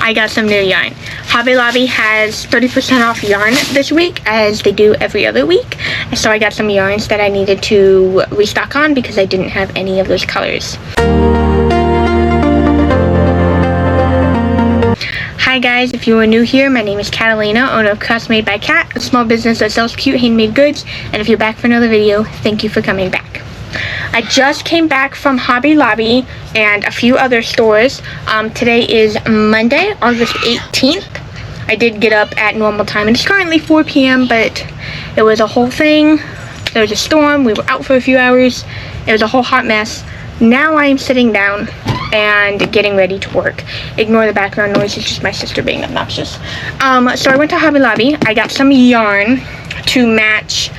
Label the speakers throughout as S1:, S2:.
S1: I got some new yarn. Hobby Lobby has 30% off yarn this week, as they do every other week. So I got some yarns that I needed to restock on because I didn't have any of those colors. Hi guys, if you are new here, my name is Catalina, owner of Krafts Made by Kat, a small business that sells cute handmade goods. And if you're back for another video, thank you for coming back. I just came back from Hobby Lobby and a few other stores. Today is Monday, August 18th. I did get up at normal time, and it's currently 4 p.m., but it was a whole thing. There was a storm, we were out for a few hours, it was a whole hot mess. Now I am sitting down and getting ready to work. Ignore the background noise, it's just my sister being obnoxious. So I went to Hobby Lobby. I got some yarn to match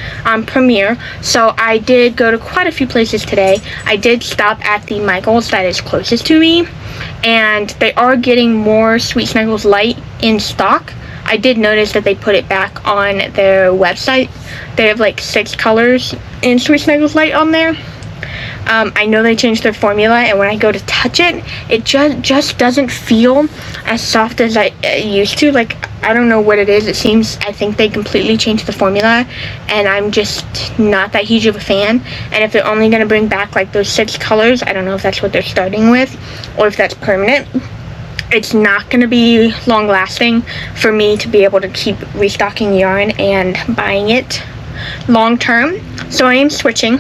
S1: Premier. So I did go to quite a few places today. I did stop at the Michaels that is closest to me, and they are getting more Sweet Snuggles Light in stock. I did notice that they put it back on their website. They have like 6 colors in Sweet Snuggles Light on there. I know they changed their formula, and when I go to touch it, it just doesn't feel as soft as I used to. Like, I don't know what it is. I think they completely changed the formula, and I'm just not that huge of a fan. And if they're only going to bring back like those 6 colors, I don't know if that's what they're starting with or if that's permanent. It's not going to be long lasting for me to be able to keep restocking yarn and buying it long term. So I am switching.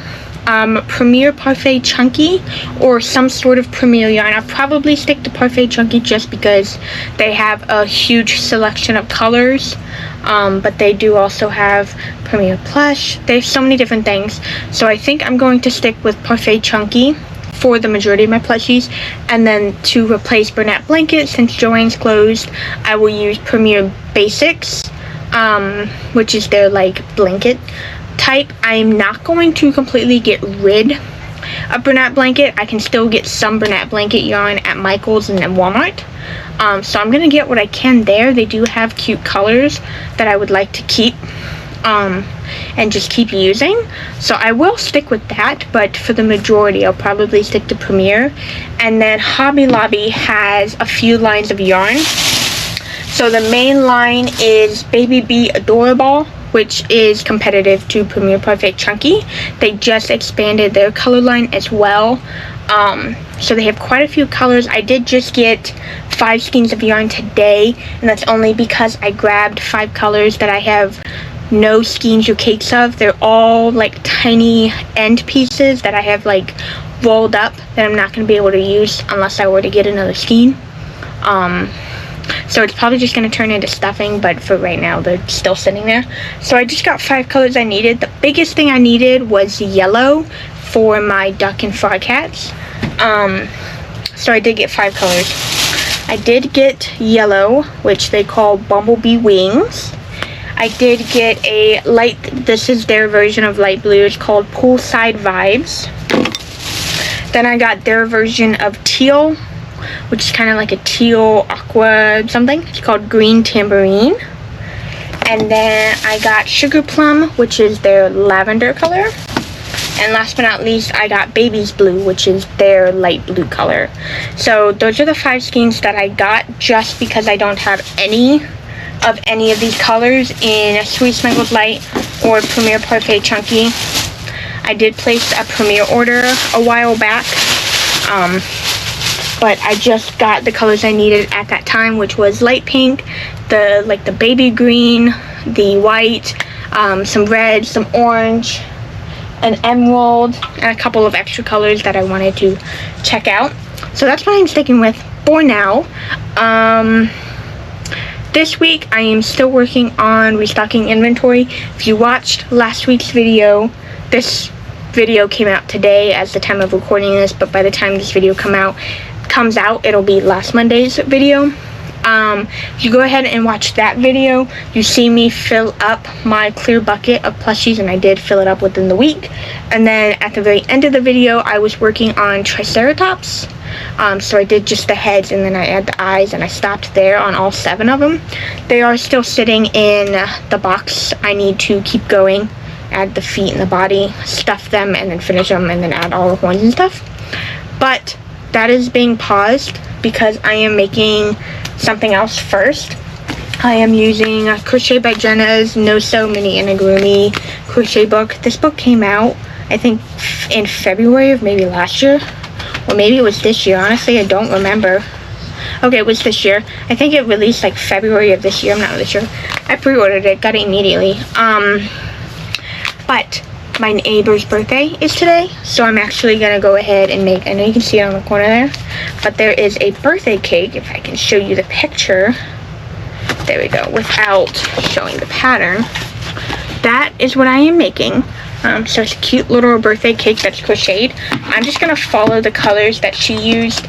S1: Premier Parfait Chunky or some sort of Premier yarn. I'll probably stick to Parfait Chunky just because they have a huge selection of colors, but they do also have Premier Plush. They have so many different things, so I think I'm going to stick with Parfait Chunky for the majority of my plushies, and then to replace Bernat Blanket, since Joann's closed, I will use Premier Basics, which is their like blanket type. I'm not going to completely get rid of Bernat Blanket. I can still get some Bernat Blanket yarn at Michaels and at Walmart. So I'm going to get what I can there. They do have cute colors that I would like to keep and just keep using. So I will stick with that, but for the majority, I'll probably stick to Premier. And then Hobby Lobby has a few lines of yarn. So the main line is Baby Bee Adorable, which is competitive to Premier Parfait Chunky. They just expanded their color line as well. So they have quite a few colors. I did just get 5 skeins of yarn today, and that's only because I grabbed 5 colors that I have no skeins or cakes of. They're all like tiny end pieces that I have like rolled up that I'm not going to be able to use unless I were to get another skein. So it's probably just going to turn into stuffing, but for right now, they're still sitting there. So I just got 5 colors I needed. The biggest thing I needed was yellow for my duck and frog hats. So I did get 5 colors. I did get yellow, which they call Bumblebee Wings. I did get a light, this is their version of light blue. It's called Poolside Vibes. Then I got their version of teal, which is kind of like a teal aqua something. It's called Green Tambourine. And then I got Sugar Plum, which is their lavender color. And last but not least, I got Baby's Blue, which is their light blue color. So those are the 5 skeins that I got, just because I don't have any of these colors in Sweet Snuggles Light or Premier Parfait Chunky. I did place a Premier order a while back, but I just got the colors I needed at that time, which was light pink, the baby green, the white, some red, some orange, an emerald, and a couple of extra colors that I wanted to check out. So that's what I'm sticking with for now. This week I am still working on restocking inventory. If you watched last week's video, this video came out today as the time of recording this, but by the time this video comes out, it'll be last Monday's video. If you go ahead and watch that video, you see me fill up my clear bucket of plushies, and I did fill it up within the week. And then at the very end of the video, I was working on Triceratops. So I did just the heads, and then I add the eyes, and I stopped there on all 7 of them. They are still sitting in the box. I need to keep going, add the feet and the body, stuff them, and then finish them, and then add all the horns and stuff. But that is being paused because I am making something else first. I am using Crochet by Jenna's No Sew Mini Amigurumi crochet book. This book came out, I think, in February of maybe last year, or maybe it was this year. Honestly, I don't remember. Okay, it was this year. I think it released like February of this year. I'm not really sure. I pre-ordered it, got it immediately. But my neighbor's birthday is today, so I'm actually gonna go ahead and make, I know you can see it on the corner there, but there is a birthday cake. If I can show you the picture, there we go, without showing the pattern. That is what I am making. So it's a cute little birthday cake that's crocheted. I'm just gonna follow the colors that she used.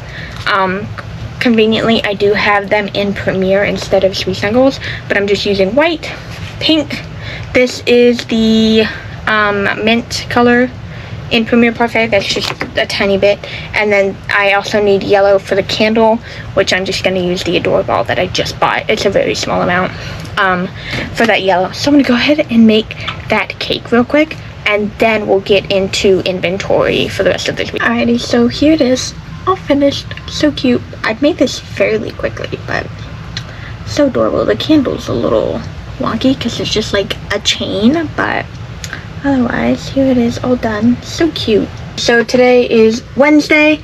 S1: Conveniently, I do have them in Premiere instead of Sweet Singles, but I'm just using white, pink. This is the mint color in Premiere Parfait. That's just a tiny bit. And then I also need yellow for the candle, which I'm just going to use the Adore Ball that I just bought. It's a very small amount for that yellow. So I'm going to go ahead and make that cake real quick, and then we'll get into inventory for the rest of this week. Alrighty, so here it is, all finished. So cute. I've made this fairly quickly, but so adorable. The candle's a little wonky because it's just like a chain, but otherwise, here it is, all done. So cute. So today is Wednesday.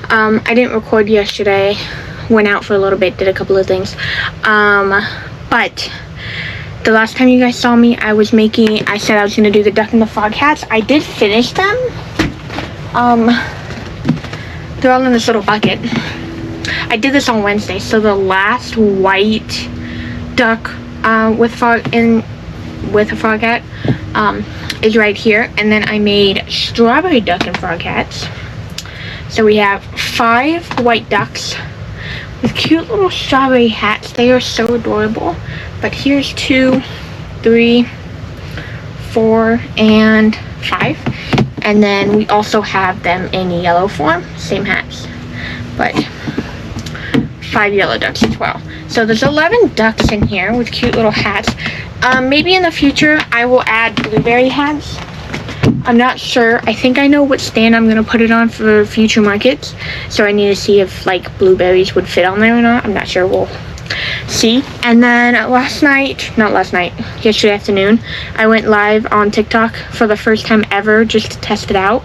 S1: I didn't record yesterday. Went out for a little bit, did a couple of things. But the last time you guys saw me, I said I was gonna do the duck and the frog hats. I did finish them. They're all in this little bucket. I did this on Wednesday, so the last white duck with a frog hat is right here, and then I made strawberry duck and frog hats. So we have 5 white ducks with cute little strawberry hats. They are so adorable. But here's 2, 3, 4, and 5. And then we also have them in yellow form, same hats, but 5 yellow ducks as well. So there's 11 ducks in here with cute little hats. Maybe in the future I will add blueberry hats. I'm not sure. I think I know what stand I'm going to put it on for future markets. So I need to see if like blueberries would fit on there or not. I'm not sure. We'll see. And then yesterday afternoon, I went live on TikTok for the first time ever just to test it out.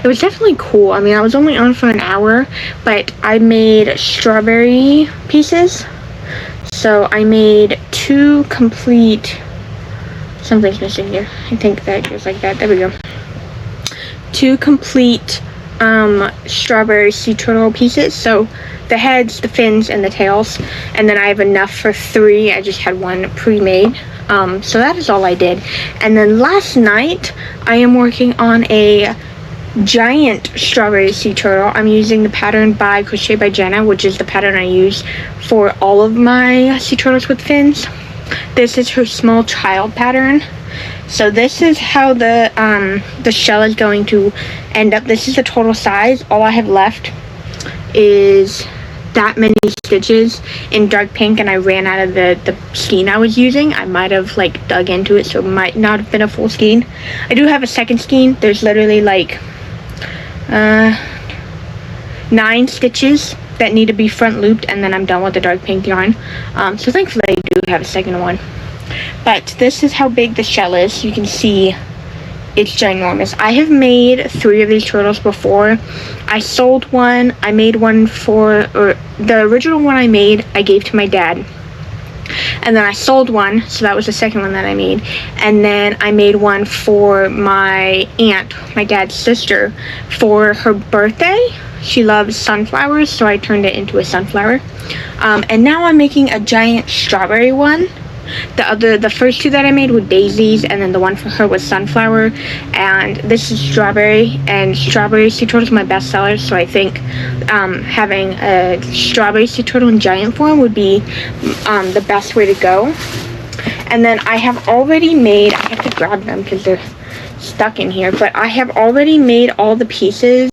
S1: It was definitely cool. I mean, I was only on for an hour, but I made strawberry pieces. So I made 2 complete, something's missing here. I think that goes like that. There we go. 2 complete strawberry sea turtle pieces. So the heads, the fins, and the tails. And then I have enough for 3. I just had 1 pre-made. So that is all I did. And then last night, I am working on a giant strawberry sea turtle. I'm using the pattern by Crochet by Jenna, which is the pattern I use for all of my sea turtles with fins. This is her small child pattern. So this is how the shell is going to end up. This is the total size. All I have left is that many stitches in dark pink, and I ran out of the skein I was using. I might have like dug into it, so it might not have been a full skein. I do have a second skein. There's literally like 9 stitches that need to be front looped, and then I'm done with the dark pink yarn. So thankfully I do have a second one. But this is how big the shell is. You can see it's ginormous. I have made 3 of these turtles before. I sold one. I made one or the original one I made, I gave to my dad. And then I sold one, so that was the second one that I made. And then I made one for my aunt, my dad's sister, for her birthday. She loves sunflowers, so I turned it into a sunflower. And now I'm making a giant strawberry one. The first 2 that I made were daisies, and then the one for her was sunflower. And this is strawberry, and strawberry sea turtle is my best seller, so I think having a strawberry sea turtle in giant form would be the best way to go. And then I have already made, I have to grab them because they're stuck in here, but I have already made all the pieces.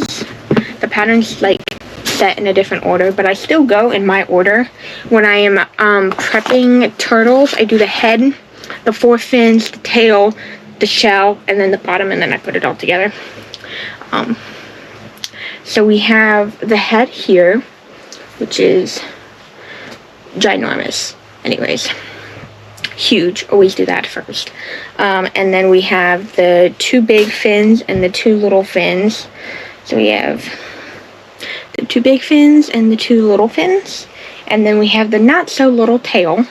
S1: The pattern's like set in a different order, but I still go in my order. When I am prepping turtles, I do the head, the 4 fins, the tail, the shell, and then the bottom, and then I put it all together. So we have the head here. which is ginormous. Anyways, huge. Always do that first. And then we have the 2 big fins and the 2 little fins. So we have the 2 big fins and the 2 little fins. And then we have the not so little tail.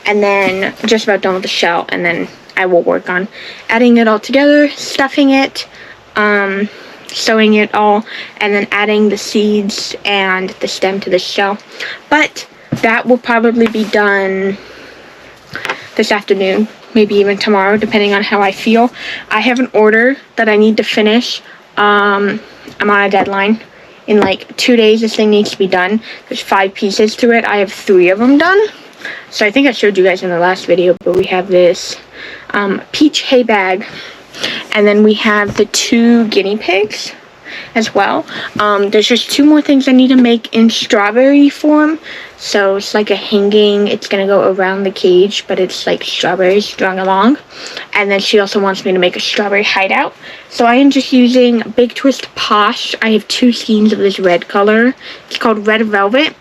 S1: And then just about done with the shell. And then I will work on adding it all together, stuffing it, sewing it all, and then adding the seeds and the stem to the shell. But that will probably be done this afternoon, maybe even tomorrow, depending on how I feel. I have an order that I need to finish. I'm on a deadline. In like 2 days, this thing needs to be done. There's 5 pieces to it. I have 3 of them done. So I think I showed you guys in the last video, but we have this peach hay bag, and then we have the 2 guinea pigs as well. There's just 2 more things I need to make in strawberry form. So it's like a hanging, it's gonna go around the cage, but it's like strawberries strung along. And then she also wants me to make a strawberry hideout. So I am just using Big Twist Posh. I have 2 skeins of this red color. It's called Red Velvet.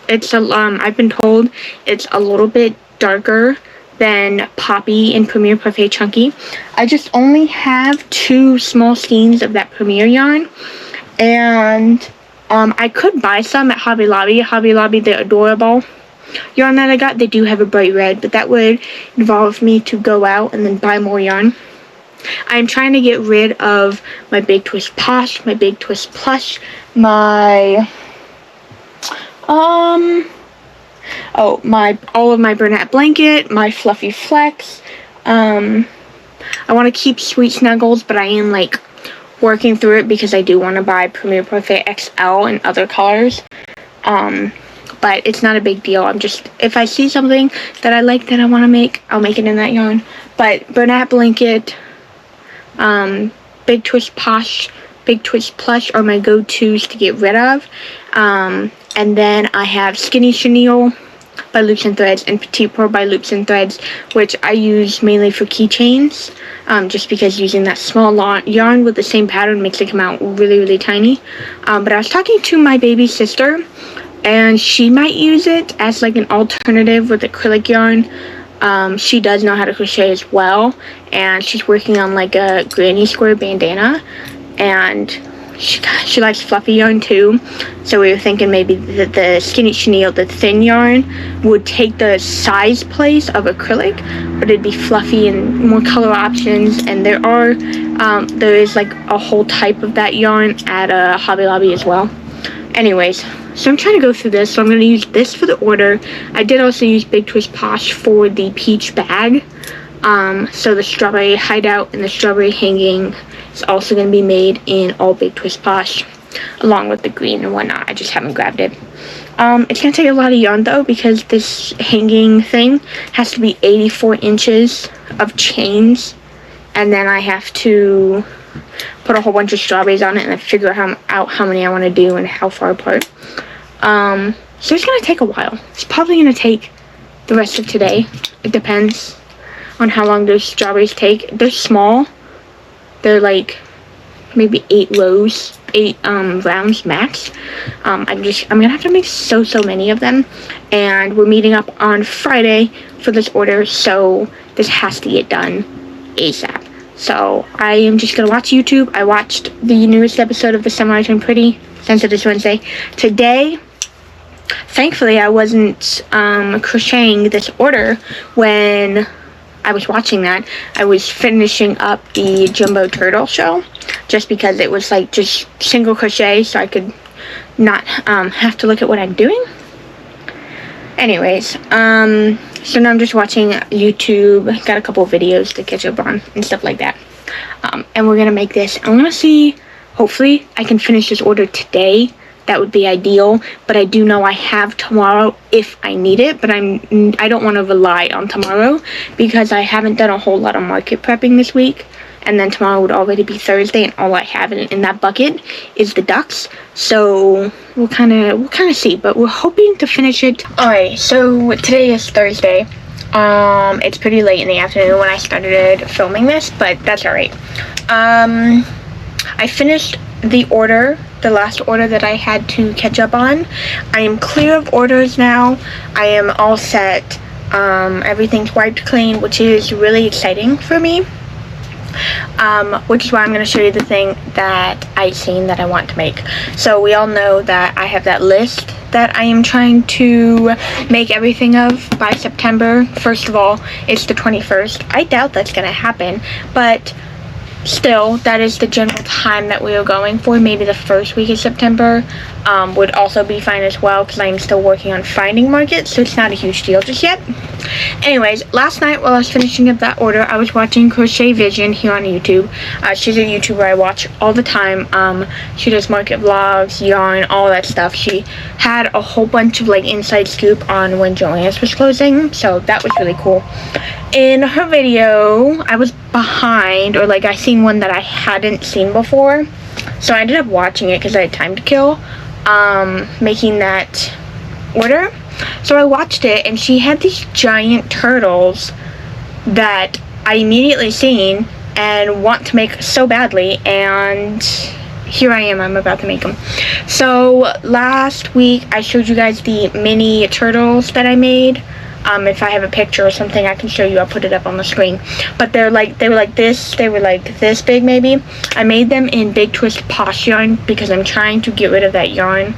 S1: It's I've been told it's a little bit darker than Poppy and Premier Parfait Chunky. I just only have 2 small skeins of that Premier yarn, and I could buy some at Hobby Lobby. Hobby Lobby, the Adorable yarn that I got, they do have a bright red, but that would involve me to go out and then buy more yarn. I'm trying to get rid of my Big Twist Posh, my Big Twist Plush, my all of my Bernat Blanket, my Fluffy Flex. I want to keep Sweet Snuggles, but I am like working through it because I do want to buy Premier Parfait XL in other colors. But it's not a big deal. I'm just, if I see something that I like that I want to make, I'll make it in that yarn. But Bernat Blanket, Big Twist Posh, Big Twist Plush are my go-tos to get rid of. And then I have Skinny Chenille by Loops and Threads and Petite Pearl by Loops and Threads, which I use mainly for keychains, just because using that small yarn with the same pattern makes it come out really, really tiny. But I was talking to my baby sister, and she might use it as like an alternative with acrylic yarn. She does know how to crochet as well, and she's working on like a granny square bandana, and she likes fluffy yarn too. So we were thinking maybe that the Skinny Chenille, the thin yarn, would take the size place of acrylic, but it'd be fluffy and more color options. And there is like a whole type of that yarn at Hobby Lobby as well. Anyways, so I'm trying to go through this. So I'm going to use this for the order. I did also use Big Twist Posh for the peach bag. So the strawberry hideout and the strawberry hanging is also going to be made in all Big Twist Posh, along with the green and whatnot. I just haven't grabbed it. It's going to take a lot of yarn though, because this hanging thing has to be 84 inches of chains, and then I have to put a whole bunch of strawberries on it and then figure out how many I want to do and how far apart. So it's going to take a while. It's probably going to take the rest of today. It depends on how long those strawberries take. They're small. They're like maybe 8 rounds max. I'm gonna have to make so many of them, and we're meeting up on Friday for this order, so this has to get done ASAP. So I am just gonna watch YouTube. I watched the newest episode of The Summer Turned Pretty, since it is Wednesday. Today, thankfully, I wasn't crocheting this order when I was watching that. I was finishing up the Jumbo Turtle show, just because it was like just single crochet, so I could not have to look at what I'm doing. Anyways, so now I'm just watching YouTube. Got a couple of videos to catch up on and stuff like that. And we're gonna make this. I'm gonna see, hopefully I can finish this order today. That would be ideal, but I do know I have tomorrow if I need it, but I don't want to rely on tomorrow because I haven't done a whole lot of market prepping this week, and then tomorrow would already be Thursday, and all I have in that bucket is the ducks. So we'll kind of see, but we're hoping to finish it. Alright, so today is Thursday. It's pretty late in the afternoon when I started filming this, but that's alright. I finished the order the last order that I had to catch up on. I am clear of orders now. I am all set. Everything's wiped clean, which is really exciting for me. Which is why I'm going to show you the thing that I seen that I want to make. So we all know that I have that list that I am trying to make everything of by September. First of all, it's the 21st. I doubt that's going to happen, but still, that is the general time that we are going for. Maybe the first week of September would also be fine as well, because I'm still working on finding markets, so it's not a huge deal just yet. Anyways, last night while I was finishing up that order, I was watching Crochet Vision here on YouTube. She's a YouTuber I watch all the time. She does market vlogs, yarn, all that stuff. She had a whole bunch of like inside scoop on when Joann's was closing, so that was really cool. In her video, I was behind, or like I seen one that I hadn't seen before, so I ended up watching it because I had time to kill, making that order. So I watched it, and she had these giant turtles that I immediately seen and want to make so badly, and here I am, I'm about to make them. So last week I showed you guys the mini turtles that I made. If I have a picture or something I can show you, I'll put it up on the screen. But they were like this big maybe. I made them in Big Twist Posh yarn because I'm trying to get rid of that yarn.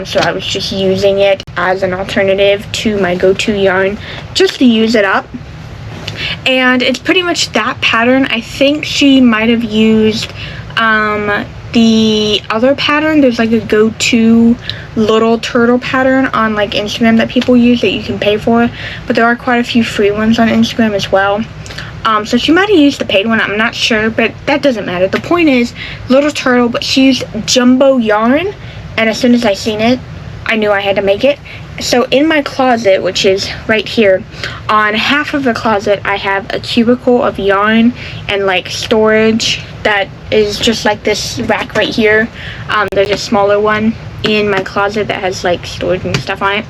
S1: So I was just using it as an alternative to my go-to yarn, just to use it up. And it's pretty much that pattern. I think she might have used the other pattern. There's like a go-to little turtle pattern on like Instagram that people use that you can pay for, but there are quite a few free ones on Instagram as well. So she might have used the paid one, I'm not sure, but that doesn't matter. The point is, little turtle, but she used jumbo yarn, and as soon as I seen it, I knew I had to make it. So in my closet, which is right here, on half of the closet I have a cubicle of yarn and like storage that is just like this rack right here. There's a smaller one in my closet that has like storage and stuff on it.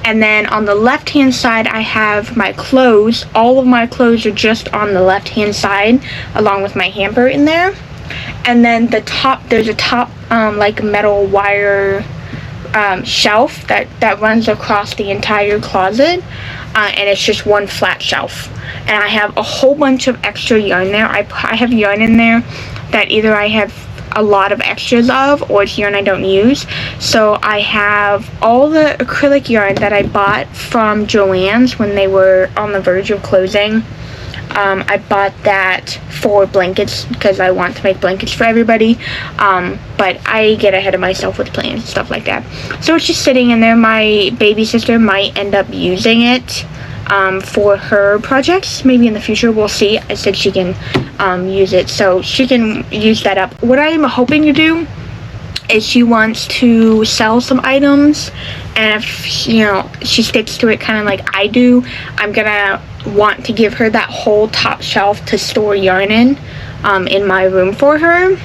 S1: And then on the left hand side I have my clothes. All of my clothes are just on the left hand side, along with my hamper in there. And then the top, there's a top like metal wire shelf that runs across the entire closet, and it's just one flat shelf. And I have a whole bunch of extra yarn there. I have yarn in there that either I have a lot of extras of, or it's yarn I don't use. So I have all the acrylic yarn that I bought from Joann's when they were on the verge of closing. I bought that for blankets because I want to make blankets for everybody, but I get ahead of myself with plans and stuff like that. So it's just sitting in there. My baby sister might end up using it for her projects. Maybe in the future, we'll see. I said she can use it, so she can use that up. What I'm hoping to do is she wants to sell some items, and if, you know, she sticks to it kind of like I do, I'm gonna want to give her that whole top shelf to store yarn in my room for her.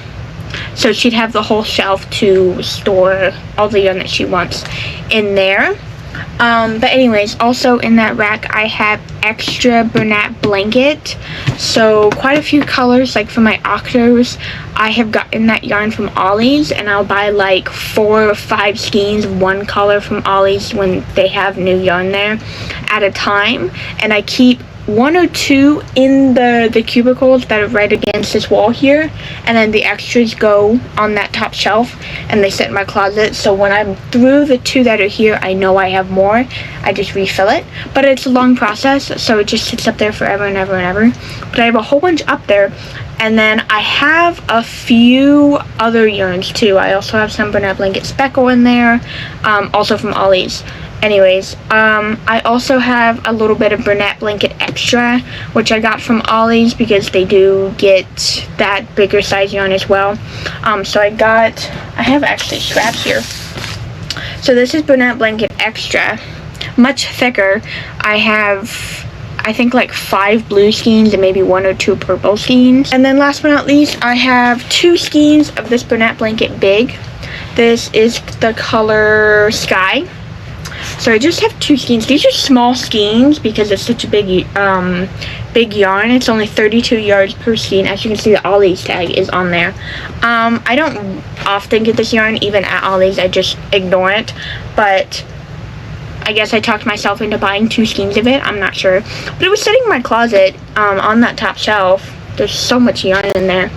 S1: So she'd have the whole shelf to store all the yarn that she wants in there. But anyways, also in that rack I have extra Bernat blanket, so quite a few colors. Like for my octos, I have gotten that yarn from Ollie's, and I'll buy like 4 or 5 skeins of one color from Ollie's when they have new yarn there at a time, and I keep 1 or 2 in the cubicles that are right against this wall here, and then the extras go on that top shelf and they sit in my closet. So when I'm through the 2 that are here, I know I have more. I just refill it, but it's a long process, so it just sits up there forever and ever and ever. But I have a whole bunch up there, and then I have a few other yarns too. I also have some Bernat blanket speckle in there, also from Ollie's. Anyways, I also have a little bit of Bernat blanket extra, which I got from Ollie's because they do get that bigger size yarn as well. So I have actually scraps here. So this is Bernat blanket extra, much thicker. I have, I think, like 5 blue skeins and maybe 1 or 2 purple skeins. And then last but not least, I have 2 skeins of this Bernat blanket big. This is the color Sky. So I just have 2 skeins. These are small skeins because it's such a big yarn. It's only 32 yards per skein. As you can see, the Ollie's tag is on there. I don't often get this yarn, even at Ollie's. I just ignore it. But I guess I talked myself into buying 2 skeins of it. I'm not sure. But it was sitting in my closet on that top shelf. There's so much yarn in there.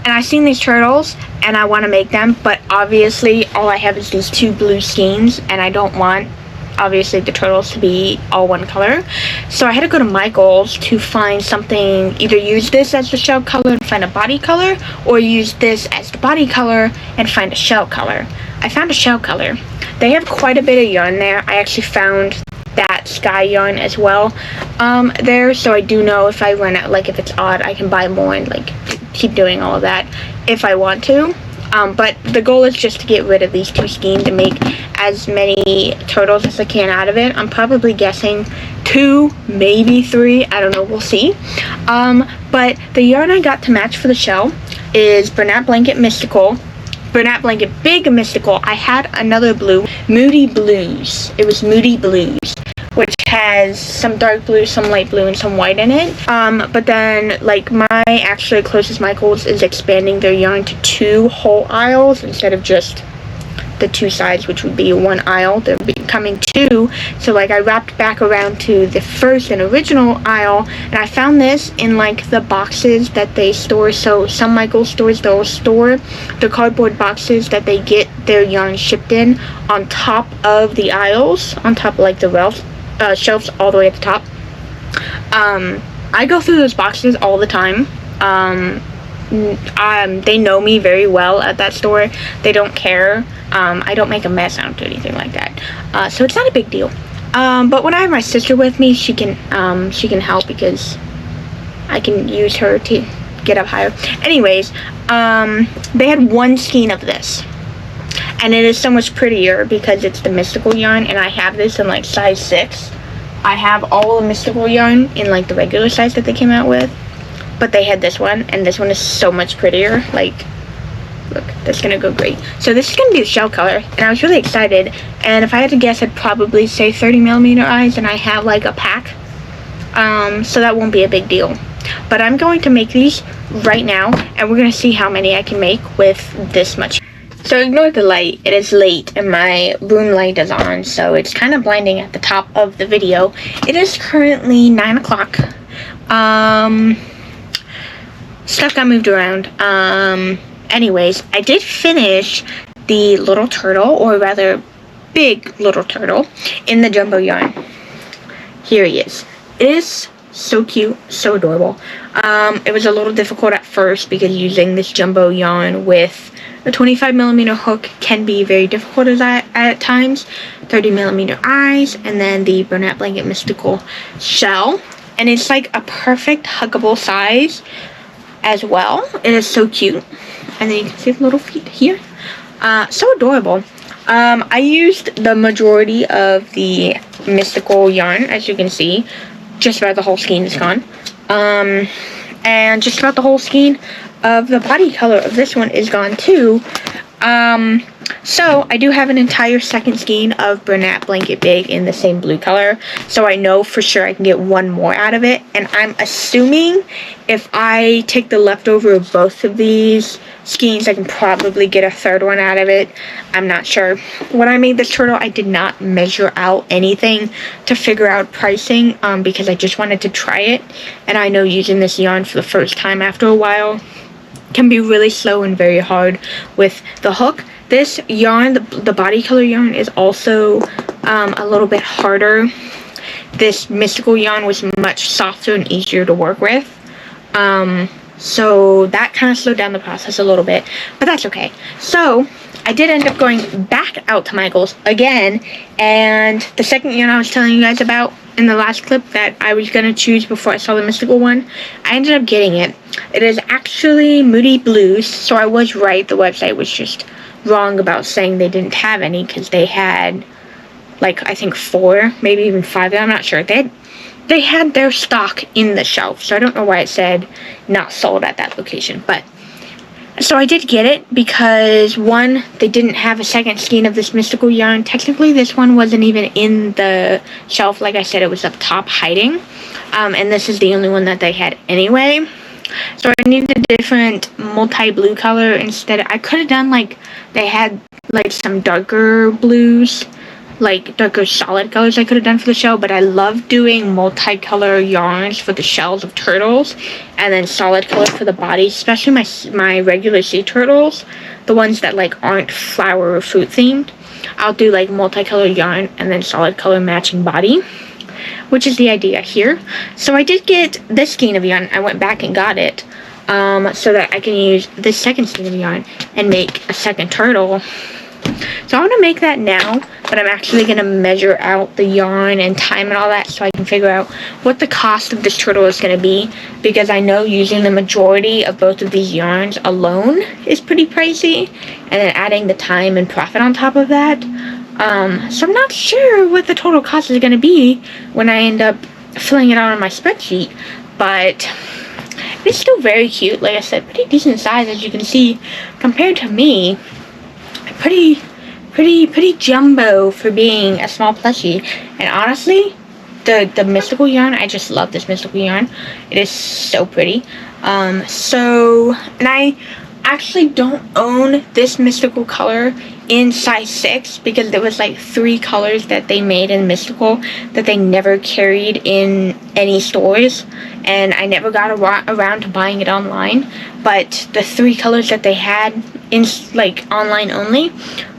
S1: And I've seen these turtles, and I want to make them, but obviously all I have is these 2 blue skeins, and I don't want, obviously, the turtles to be all one color. So I had to go to Michael's to find something, either use this as the shell color and find a body color, or use this as the body color and find a shell color. I found a shell color. They have quite a bit of yarn there. I actually found that sky yarn as well there, so I do know if I run out, like if it's odd, I can buy more and like keep doing all of that if I want to. But the goal is just to get rid of these 2 skeins and make as many turtles as I can out of it. I'm probably guessing 2, maybe 3, I don't know, we'll see. But the yarn I got to match for the shell is Bernat Blanket Mystical, Bernat Blanket Big Mystical. I had another blue, Moody Blues. It was Moody Blues, which has some dark blue, some light blue, and some white in it. But then, like, my actually closest Michael's is expanding their yarn to 2 whole aisles instead of just the 2 sides, which would be 1 aisle. They're becoming 2. So, like, I wrapped back around to the first and original aisle, and I found this in, like, the boxes that they store. So, some Michael's stores, they'll store the cardboard boxes that they get their yarn shipped in on top of the aisles, on top of, like, the shelves all the way at the top. I go through those boxes all the time. They know me very well at that store. They don't care. I don't make a mess. I don't do anything like that. So it's not a big deal. But when I have my sister with me, she can help because I can use her to get up higher. Anyways, they had 1 skein of this. And it is so much prettier because it's the mystical yarn, and I have this in like size 6. I have all the mystical yarn in like the regular size that they came out with, but they had this one, and this one is so much prettier. Like, look, that's gonna go great. So this is gonna be the shell color, and I was really excited. And if I had to guess, I'd probably say 30mm eyes, and I have like a pack, so that won't be a big deal. But I'm going to make these right now, and we're gonna see how many I can make with this much. So ignore the light, it is late and my room light is on, so it's kind of blinding at the top of the video. It is currently 9 o'clock. Stuff got moved around. Anyways, I did finish the little turtle, or rather big little turtle, in the jumbo yarn. Here he is. It is so cute, so adorable. It was a little difficult at first because using this jumbo yarn with a 25mm hook can be very difficult at times. 30mm eyes, and then the Bernat Blanket Mystical shell. And it's like a perfect huggable size as well. It is so cute. And then you can see the little feet here. So adorable. I used the majority of the mystical yarn, as you can see. Just about the whole skein is gone. And just about the whole skein of the body color of this one is gone too. So I do have an entire second skein of Bernat Blanket Big in the same blue color, so I know for sure I can get 1 more out of it, and I'm assuming if I take the leftover of both of these skeins, I can probably get a 3rd one out of it. I'm not sure. When I made this turtle, I did not measure out anything to figure out pricing, because I just wanted to try it, and I know using this yarn for the first time after a while can be really slow and very hard with the hook. This yarn, the body color yarn, is also a little bit harder. This mystical yarn was much softer and easier to work with. So that kind of slowed down the process a little bit, but that's okay. So I did end up going back out to Michael's again, and the second yarn I was telling you guys about in the last clip that I was going to choose before I saw the mystical one, I ended up getting it. It is actually Moody Blues, so I was right. The website was just wrong about saying they didn't have any, because they had, like, I think 4, maybe even 5, I'm not sure. They had their stock in the shelf, so I don't know why it said not sold at that location, but So I did get it because, one, they didn't have a second skein of this mystical yarn. Technically, this one wasn't even in the shelf. Like I said, it was up top hiding. And this is the only one that they had anyway. So I needed a different multi-blue color instead. I could have done, like, they had, like, some darker blues, like darker solid colors I could have done for the shell, but I love doing multicolor yarns for the shells of turtles and then solid color for the bodies, especially my regular sea turtles, the ones that like aren't flower or fruit themed. I'll do like multicolor yarn and then solid color matching body, which is the idea here. So I did get this skein of yarn. I went back and got it so that I can use this second skein of yarn and make a second turtle. So I'm going to make that now, but I'm actually going to measure out the yarn and time and all that so I can figure out what the cost of this turtle is going to be, because I know using the majority of both of these yarns alone is pretty pricey, and then adding the time and profit on top of that. So I'm not sure what the total cost is going to be when I end up filling it out on my spreadsheet, but it's still very cute. Like I said, pretty decent size, as you can see, compared to me. Pretty jumbo for being a small plushie. And honestly, the mystical yarn, I just love this mystical yarn. It is so pretty. And I actually don't own this mystical color in size 6 because there was like 3 colors that they made in mystical that they never carried in any stores, and I never got around to buying it online. But the 3 colors that they had in like online only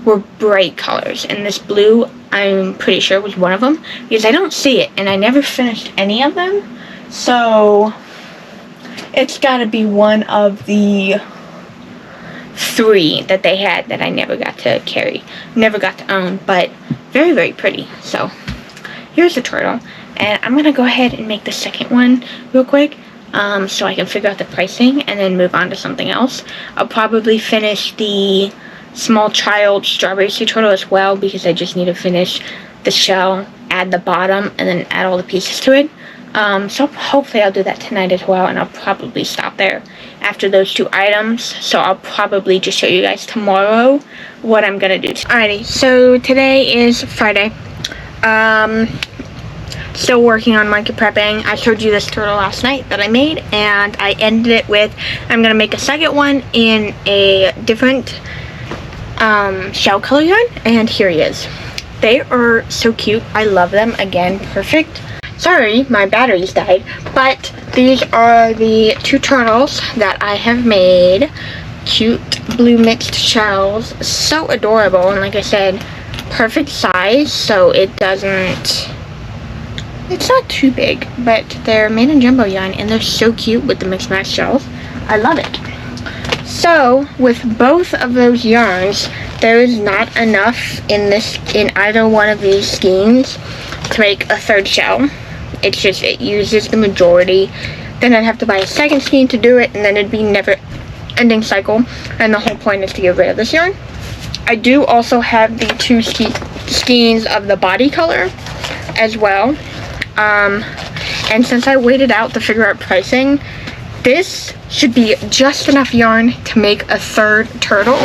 S1: were bright colors, and this blue I'm pretty sure was one of them because I don't see it and I never finished any of them, so it's gotta be one of the 3 that they had that I never got to carry, never got to own, but very, very pretty. So here's the turtle, and I'm gonna go ahead and make the second one real quick so I can figure out the pricing and then move on to something else. I'll probably finish the small child strawberry sea turtle as well because I just need to finish the shell, add the bottom, and then add all the pieces to it. So hopefully I'll do that tonight as well, and I'll probably stop there after those 2 items. So I'll probably just show you guys tomorrow what I'm gonna do. Alrighty, so today is Friday. Still working on market prepping. I showed you this turtle last night that I made, and I ended it with, I'm gonna make a second one in a different shell color yarn, and here he is. They are so cute. I love them. Again, perfect. Sorry, my batteries died, but these are the 2 turtles that I have made. Cute blue mixed shells. So adorable, and like I said, perfect size, so it doesn't, it's not too big, but they're made in jumbo yarn, and they're so cute with the mixed match shells. I love it. So with both of those yarns, there is not enough in either one of these skeins to make a 3rd shell. It's just, it uses the majority. Then I'd have to buy a 2nd skein to do it, and then it'd be never ending cycle, and the whole point is to get rid of this yarn. I do also have the 2 skeins of the body color as well, and since I waited out to figure out pricing, this should be just enough yarn to make a 3rd turtle.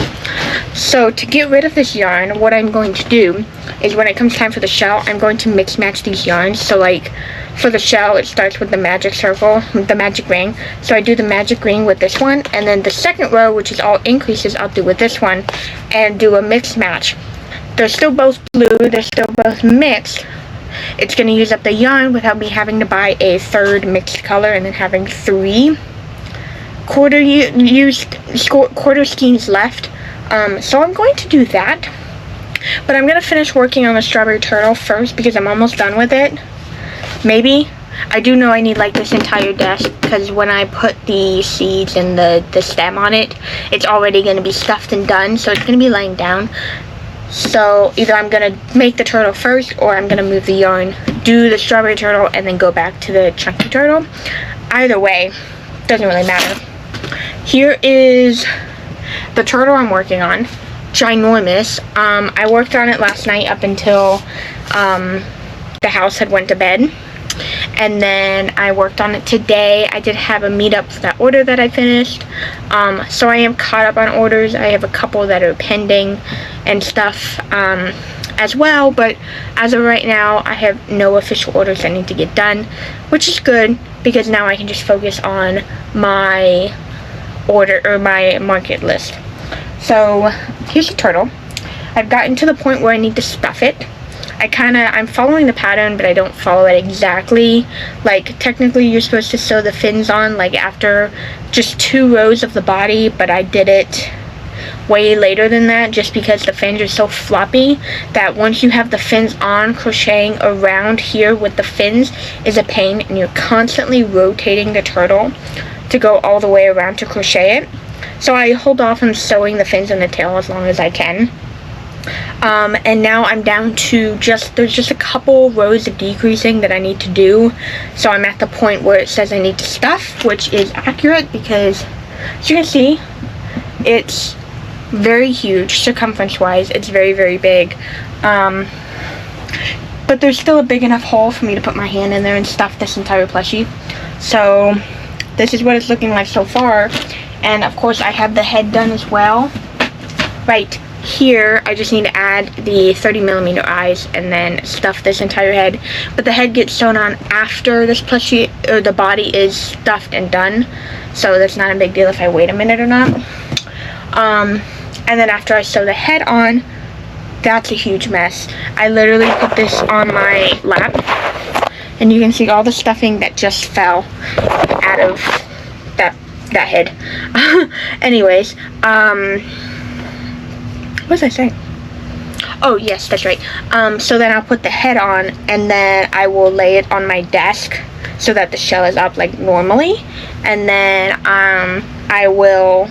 S1: So to get rid of this yarn, what I'm going to do is when it comes time for the shell, I'm going to mix match these yarns. So like for the shell, it starts with the magic circle, the magic ring. So I do the magic ring with this one, and then the 2nd row, which is all increases, I'll do with this one, and do a mix match. They're still both blue, they're still both mixed. It's going to use up the yarn without me having to buy a 3rd mixed color and then having 3 quarter skeins left. So I'm going to do that, but I'm going to finish working on the strawberry turtle first because I'm almost done with it. Maybe. I do know I need like this entire desk because when I put the seeds and the stem on it, it's already going to be stuffed and done, so it's going to be laying down. So either I'm going to make the turtle first, or I'm going to move the yarn, do the strawberry turtle, and then go back to the chunky turtle. Either way, doesn't really matter. Here is the turtle I'm working on. Ginormous. I worked on it last night up until the house had went to bed. And then I worked on it today. I did have a meetup for that order that I finished. So I am caught up on orders. I have a couple that are pending and stuff as well, but as of right now, I have no official orders that need to get done, which is good because now I can just focus on my order or my market list. So here's the turtle. I've gotten to the point where I need to stuff it. I'm following the pattern, but I don't follow it exactly. Like, technically you're supposed to sew the fins on like after just 2 rows of the body, but I did it way later than that just because the fins are so floppy that once you have the fins on, crocheting around here with the fins is a pain, and you're constantly rotating the turtle to go all the way around to crochet it. So I hold off on sewing the fins and the tail as long as I can. And now I'm down to there's just a couple rows of decreasing that I need to do. So I'm at the point where it says I need to stuff, which is accurate because, as you can see, it's very huge circumference wise. It's very, very big. But there's still a big enough hole for me to put my hand in there and stuff this entire plushie. So this is what it's looking like so far. And of course I have the head done as well. Right here, I just need to add the 30mm eyes and then stuff this entire head. But the head gets sewn on after this plushie, or the body is stuffed and done. So that's not a big deal if I wait a minute or not. And then after I sew the head on, that's a huge mess. I literally put this on my lap, and you can see all the stuffing that just fell out of that head. Anyways, what was I saying? Oh, yes, that's right. So then I'll put the head on, and then I will lay it on my desk so that the shell is up like normally. And then I will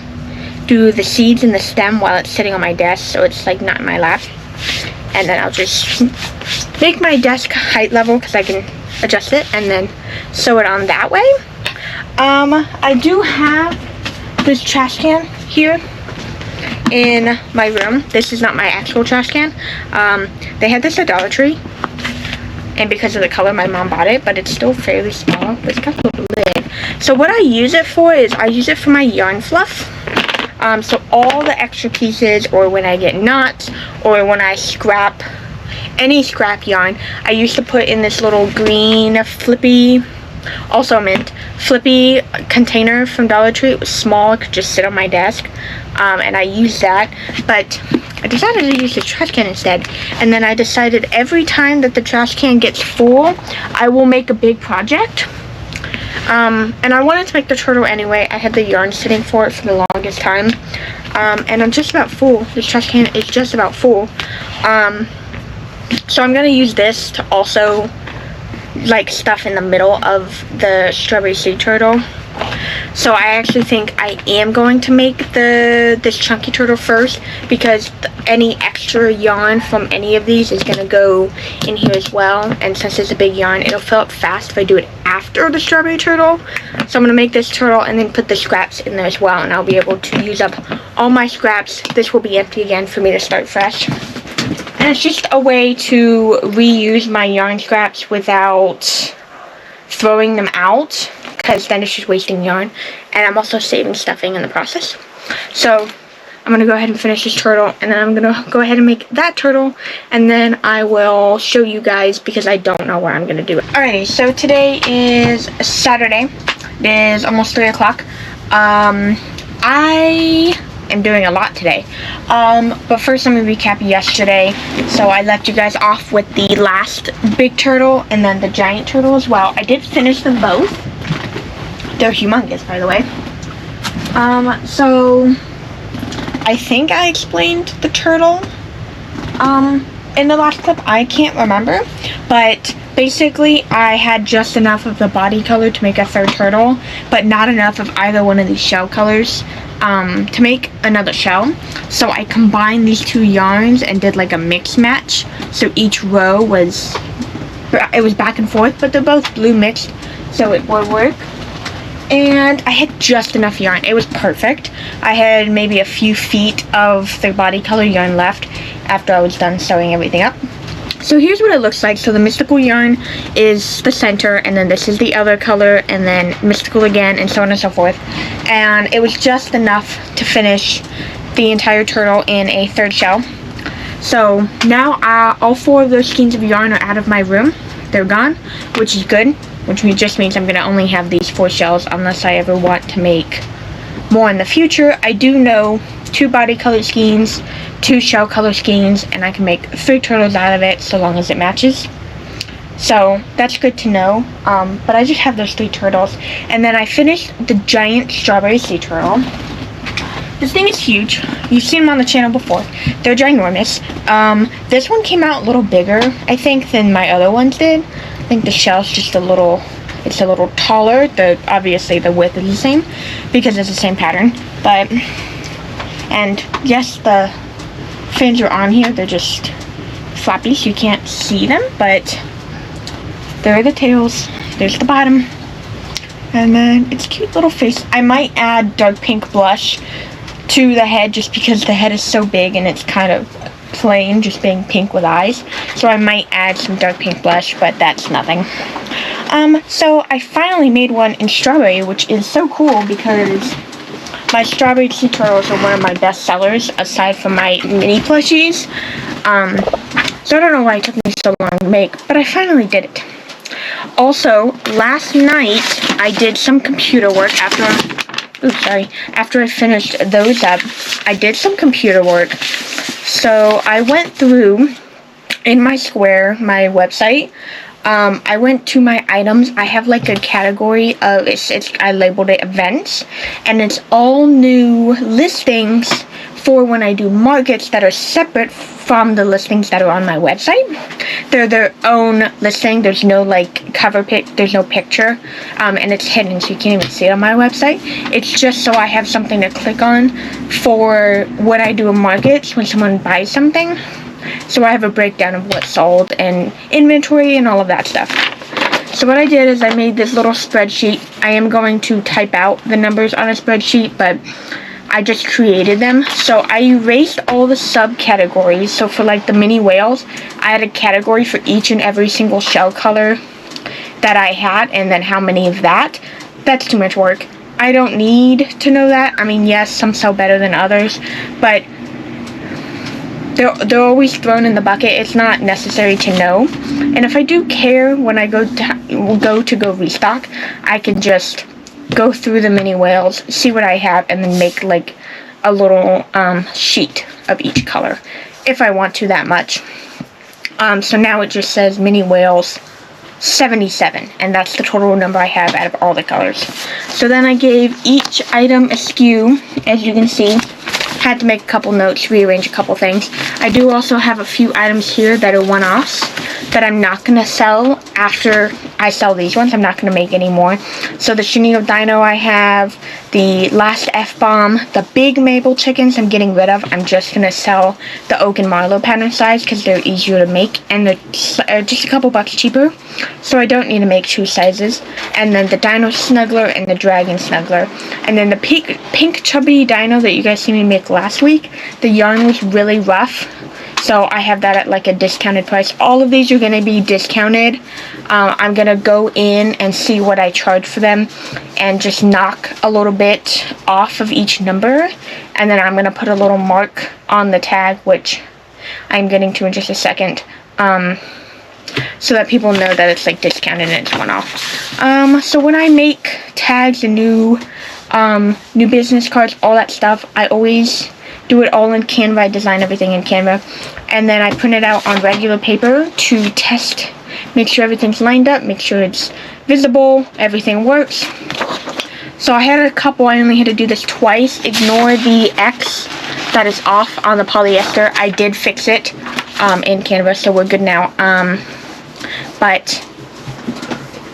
S1: do the seeds and the stem while it's sitting on my desk, so it's like not in my lap. And then I'll just make my desk height level because I can adjust it, and then sew it on that way. I do have this trash can here in my room. This is not my actual trash can. They had this at Dollar Tree, and because of the color my mom bought it, but it's still fairly small. But it's got a little lid. So what I use it for is I use it for my yarn fluff. So all the extra pieces, or when I get knots, or when I scrap any scrap yarn, I used to put in this little green flippy, also mint, flippy container from Dollar Tree. It was small, it could just sit on my desk, and I used that, but I decided to use the trash can instead. And then I decided every time that the trash can gets full, I will make a big project. And I wanted to make the turtle anyway. I had the yarn sitting for it for the longest time, and I'm just about full. This trash can is just about full. So I'm gonna use this to also like stuff in the middle of the strawberry seed turtle. So I actually think I am going to make this chunky turtle first, because any extra yarn from any of these is going to go in here as well. And since it's a big yarn, it'll fill up fast if I do it after the strawberry turtle. So I'm going to make this turtle and then put the scraps in there as well, and I'll be able to use up all my scraps. This will be empty again for me to start fresh. And it's just a way to reuse my yarn scraps without throwing them out, because then it's just wasting yarn, and I'm also saving stuffing in the process. So I'm going to go ahead and finish this turtle, and then I'm going to go ahead and make that turtle, and then I will show you guys, because I don't know where I'm going to do it. Alrighty, so today is Saturday. It is almost 3 o'clock. I am doing a lot today. But first let me recap yesterday. So I left you guys off with the last big turtle and then the giant turtle as well. I did finish them both. They're humongous, by the way. So I think I explained the turtle in the last clip. I can't remember, but basically I had just enough of the body color to make a third turtle, but not enough of either one of these shell colors to make another shell. So I combined these two yarns and did like a mix match. So each row was back and forth, but they're both blue mixed, so it would work. And I had just enough yarn. It was perfect. I had maybe a few feet of the body color yarn left after I was done sewing everything up. So here's what it looks like. So the mystical yarn is the center, and then this is the other color, and then mystical again, and so on and so forth. And it was just enough to finish the entire turtle in a third shell. So now all 4 of those skeins of yarn are out of my room. They're gone, which is good, which just means I'm going to only have these 4 shells unless I ever want to make more in the future. I do know 2 body color skeins, 2 shell color skeins, and I can make 3 turtles out of it so long as it matches. So that's good to know. But I just have those 3 turtles, and then I finished the giant strawberry sea turtle. This thing is huge. You've seen them on the channel before. They're ginormous. This one came out a little bigger, I think, than my other ones did. I think the shell's just a little taller. Obviously the width is the same because it's the same pattern. And yes, the fins are on here. They're just floppy, so you can't see them, but there are the tails. There's the bottom. And then it's a cute little face. I might add dark pink blush to the head just because the head is so big and it's kind of plain, just being pink with eyes. So I might add some dark pink blush, but that's nothing. So I finally made one in strawberry, which is so cool because my strawberry sea turtles are one of my best sellers aside from my mini plushies. So I don't know why it took me so long to make, but I finally did it. Also, last night I did some computer work after I finished those up. I did some computer work. So I went through in my Square, my website. I went to my items. I have like a category of I labeled it events, and it's all new listings for when I do markets that are separate from the listings that are on my website. They're their own listing. There's no like cover pic, there's no picture, and it's hidden, so you can't even see it on my website. It's just so I have something to click on for when I do a market, when someone buys something. So I have a breakdown of what's sold and inventory and all of that stuff. So what I did is I made this little spreadsheet. I am going to type out the numbers on a spreadsheet, but I just created them. So I erased all the subcategories. So for like the mini whales, I had a category for each and every single shell color that I had, and then how many of that. That's too much work. I don't need to know that. I mean, yes, some sell better than others, but they're always thrown in the bucket. It's not necessary to know. And if I do care when I go to restock, I can just go through the mini whales, see what I have, and then make like a little sheet of each color if I want to that much. So now it just says mini whales 77, and that's the total number I have out of all the colors. So then I gave each item a SKU, as you can see. Had to make a couple notes, rearrange a couple things. I do also have a few items here that are one-offs that I'm not going to sell after I sell these ones. I'm not going to make any more. So the chenille dino I have, the last F-bomb, the big maple chickens I'm getting rid of. I'm just going to sell the oak and marlow pattern size because they're easier to make and they're just a couple bucks cheaper. So I don't need to make 2 sizes. And then the dino snuggler and the dragon snuggler. And then the pink chubby dino that you guys see me make last week, the yarn was really rough. So I have that at like a discounted price. All of these are going to be discounted. I'm going to go in and see what I charge for them and just knock a little bit off of each number. And then I'm going to put a little mark on the tag, which I'm getting to in just a second, so that people know that it's like discounted and it's one-off. So when I make tags and new business cards, all that stuff, I always do it all in Canva. I design everything in Canva, and then I print it out on regular paper to test, make sure everything's lined up, make sure it's visible, everything works. So I had a couple, I only had to do this twice. Ignore the X that is off on the polyester. I did fix it in Canva, so we're good now. But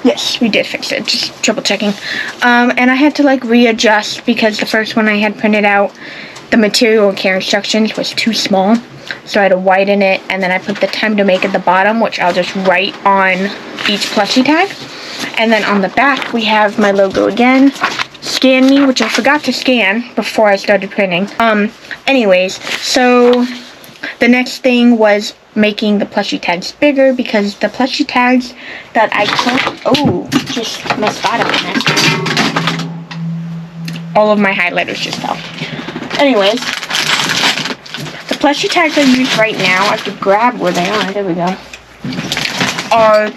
S1: yes, we did fix it, just triple checking. And I had to like readjust because the first one I had printed out, the material and care instructions was too small, so I had to widen it, and then I put the time to make at the bottom, which I'll just write on each plushie tag. And then on the back we have my logo again, Scan Me, which I forgot to scan before I started printing. Anyways, so the next thing was making the plushie tags bigger, because the plushie tags that I just messed that up in. All of my highlighters just fell. Anyways, the plushie tags I use right now, I have to grab where they are, there we go, are I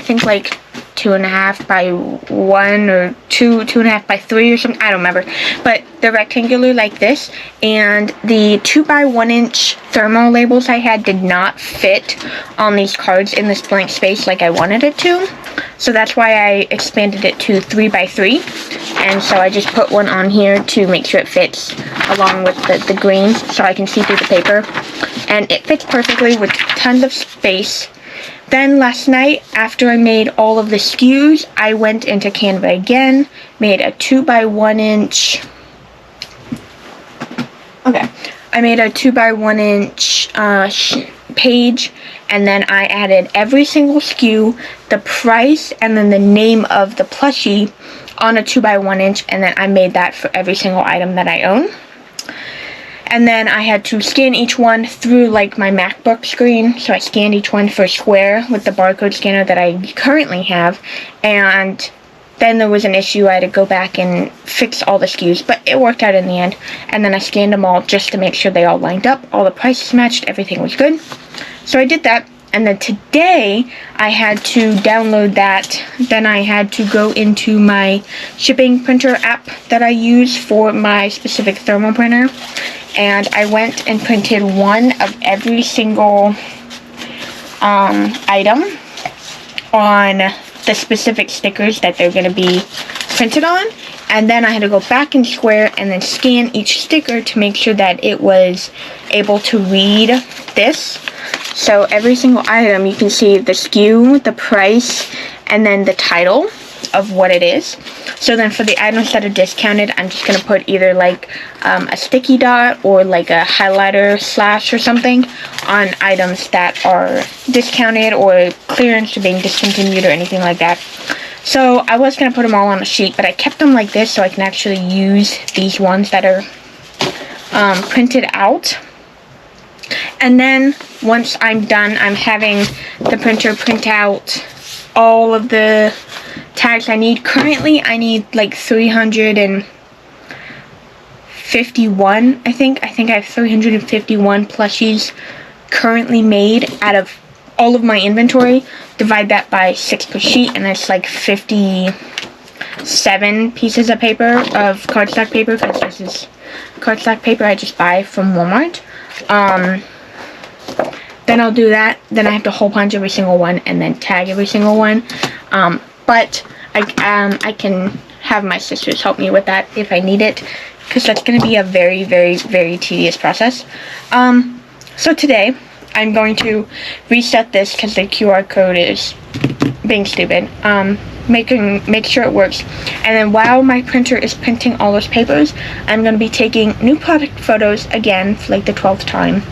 S1: think like 2.5 by 1 or 2.5 by 3 or something, I don't remember, but they're rectangular like this, and the 2 by 1 inch thermal labels I had did not fit on these cards in this blank space like I wanted it to, so that's why I expanded it to 3 by 3, and so I just put one on here to make sure it fits along with the green so I can see through the paper, and it fits perfectly with tons of space. Then last night, after I made all of the SKUs, I went into Canva again, made a 2 by 1 inch, I made a 2 by 1 inch page, and then I added every single SKU, the price, and then the name of the plushie on a 2 by 1 inch, and then I made that for every single item that I own. And then I had to scan each one through like my MacBook screen. So I scanned each one for square with the barcode scanner that I currently have. And then there was an issue. I had to go back and fix all the SKUs. But it worked out in the end. And then I scanned them all just to make sure they all lined up. All the prices matched. Everything was good. So I did that. And then today, I had to download that. Then I had to go into my shipping printer app that I use for my specific thermal printer. And I went and printed one of every single item on the specific stickers that they're going to be printed on. And then I had to go back in Square and then scan each sticker to make sure that it was able to read this. So every single item, you can see the SKU, the price, and then the title of what it is. So then for the items that are discounted, I'm just going to put either like a sticky dot or like a highlighter slash or something on items that are discounted or clearance or being discontinued or anything like that. So I was going to put them all on a sheet, but I kept them like this so I can actually use these ones that are printed out. And then once I'm done, I'm having the printer print out all of the tags I need. Currently, I need like 351, I think. I have 351 plushies currently made out of all of my inventory. Divide that by 6 per sheet, and that's like 57 pieces of paper, of cardstock paper, because this is cardstock paper I just buy from Walmart. Then I'll do that. Then I have to hole punch every single one and then tag every single one. But I can have my sisters help me with that if I need it, because that's going to be a very, very, very tedious process. So today I'm going to reset this because the QR code is being stupid. Make sure it works. And then while my printer is printing all those papers, I'm going to be taking new product photos again for like the 12th time.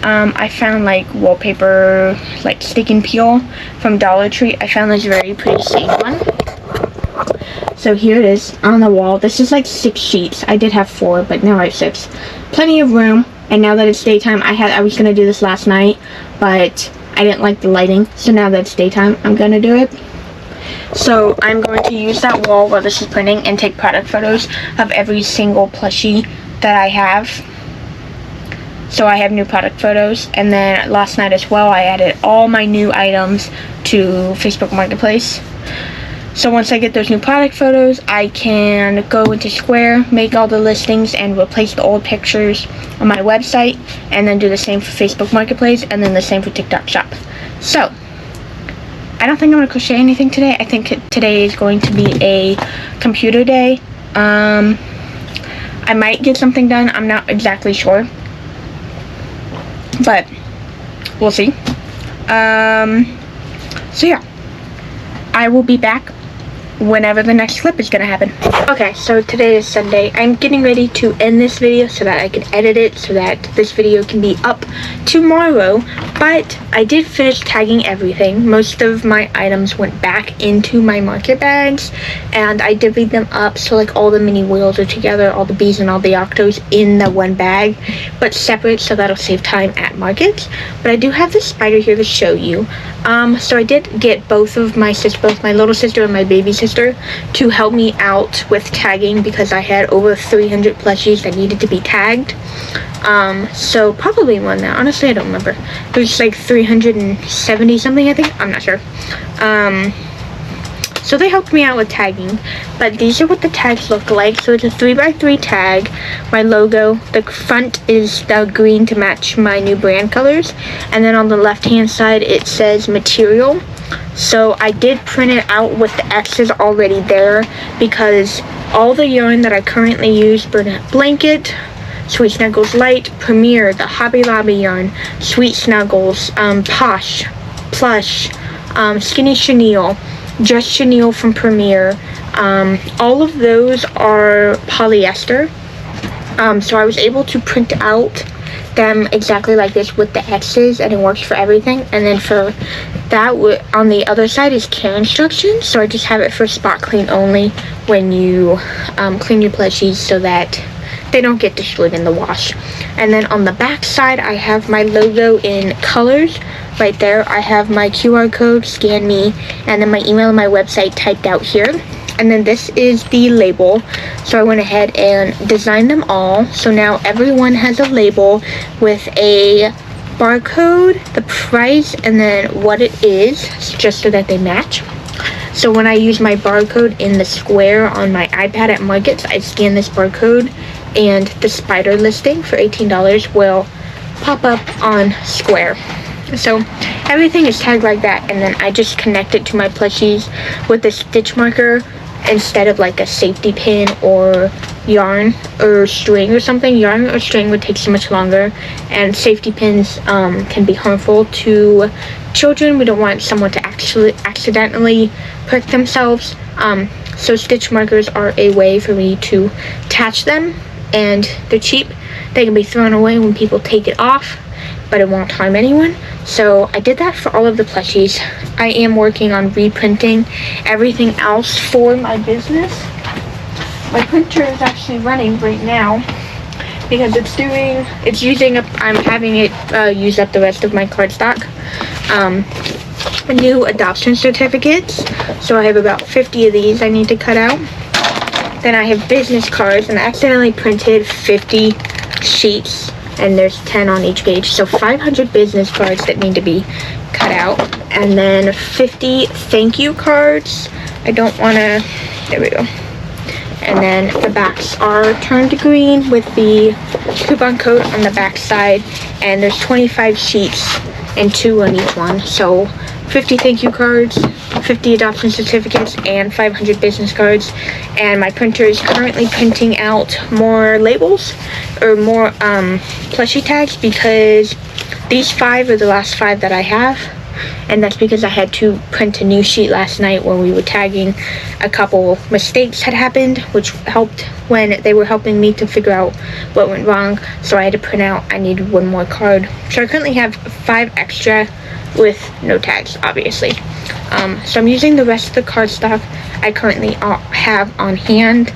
S1: I found like wallpaper, like stick and peel from Dollar Tree. I found this very pretty stained one. So here it is on the wall. This is like 6 sheets. I did have 4, but now I have 6. Plenty of room. And now that it's daytime, I was gonna do this last night, but I didn't like the lighting. So now that it's daytime, I'm gonna do it. So I'm going to use that wall while this is printing and take product photos of every single plushie that I have. So I have new product photos. And then last night as well, I added all my new items to Facebook Marketplace. So once I get those new product photos, I can go into Square, make all the listings, and replace the old pictures on my website, and then do the same for Facebook Marketplace, and then the same for TikTok Shop. So I don't think I'm going to crochet anything today. I think today is going to be a computer day. I might get something done. I'm not exactly sure, but we'll see. So yeah, I will be back whenever the next clip is gonna happen. Okay, so today is Sunday. I'm getting ready to end this video so that I can edit it so that this video can be up tomorrow. But I did finish tagging everything. Most of my items went back into my market bags, and I divvied them up so like all the mini whales are together, all the bees and all the octos in the one bag, but separate, so that'll save time at markets. But I do have this spider here to show you. So I did get both my little sister and my baby sister to help me out with tagging because I had over 300 plushies that needed to be tagged. So probably more than that. Honestly, I don't remember. It was like 370 something, I think. I'm not sure. So they helped me out with tagging, but these are what the tags look like. So it's a 3x3 tag. My logo, the front is the green to match my new brand colors, and then on the left hand side it says material. So I did print it out with the X's already there because all the yarn that I currently use, Bernat Blanket, Sweet Snuggles Light, Premier, the Hobby Lobby yarn, Sweet Snuggles, Posh, Plush, Skinny Chenille, Just Chenille from Premier, all of those are polyester. So I was able to print out them exactly like this with the X's, and it works for everything. And then for that, on the other side is care instructions, so I just have it for spot clean only when you clean your plushies so that they don't get destroyed in the wash. And then on the back side I have my logo in colors. Right there I have my QR code, scan me, and then my email and my website typed out here. And then this is the label. So I went ahead and designed them all. So now everyone has a label with a barcode, the price, and then what it is, just so that they match. So when I use my barcode in the square on my iPad at markets, I scan this barcode and the spider listing for $18 will pop up on square. So everything is tagged like that, and then I just connect it to my plushies with a stitch marker instead of like a safety pin or yarn or string or something. Yarn or string would take so much longer, and safety pins can be harmful to children. We don't want someone to actually accidentally prick themselves. So stitch markers are a way for me to attach them, and they're cheap. They can be thrown away when people take it off, but it won't harm anyone. So I did that for all of the plushies. I am working on reprinting everything else for my business. My printer is actually running right now because I'm having it use up the rest of my cardstock. New adoption certificates. So I have about 50 of these I need to cut out. Then I have business cards, and I accidentally printed 50 sheets, and there's 10 on each page, so 500 business cards that need to be cut out, and then 50 thank you cards. There we go. And then the backs are turned green with the coupon code on the back side, and there's 25 sheets and 2 on each one, so 50 thank you cards, 50 adoption certificates, and 500 business cards. And my printer is currently printing out more labels or more plushie tags because these 5 are the last 5 that I have, and that's because I had to print a new sheet last night when we were tagging. A couple mistakes had happened, which helped when they were helping me to figure out what went wrong. So I had to print out, I needed 1 more card. So I currently have 5 extra with no tags, obviously. So I'm using the rest of the cardstock I currently have on hand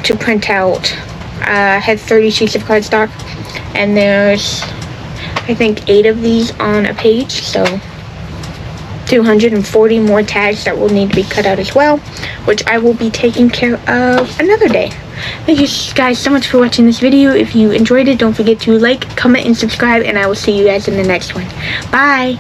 S1: to print out. I had 30 sheets of cardstock, and there's I think 8 of these on a page, so 240 more tags that will need to be cut out as well, which I will be taking care of another day. Thank you guys so much for watching this video. If you enjoyed it, don't forget to like, comment, and subscribe, and I will see you guys in the next one. Bye!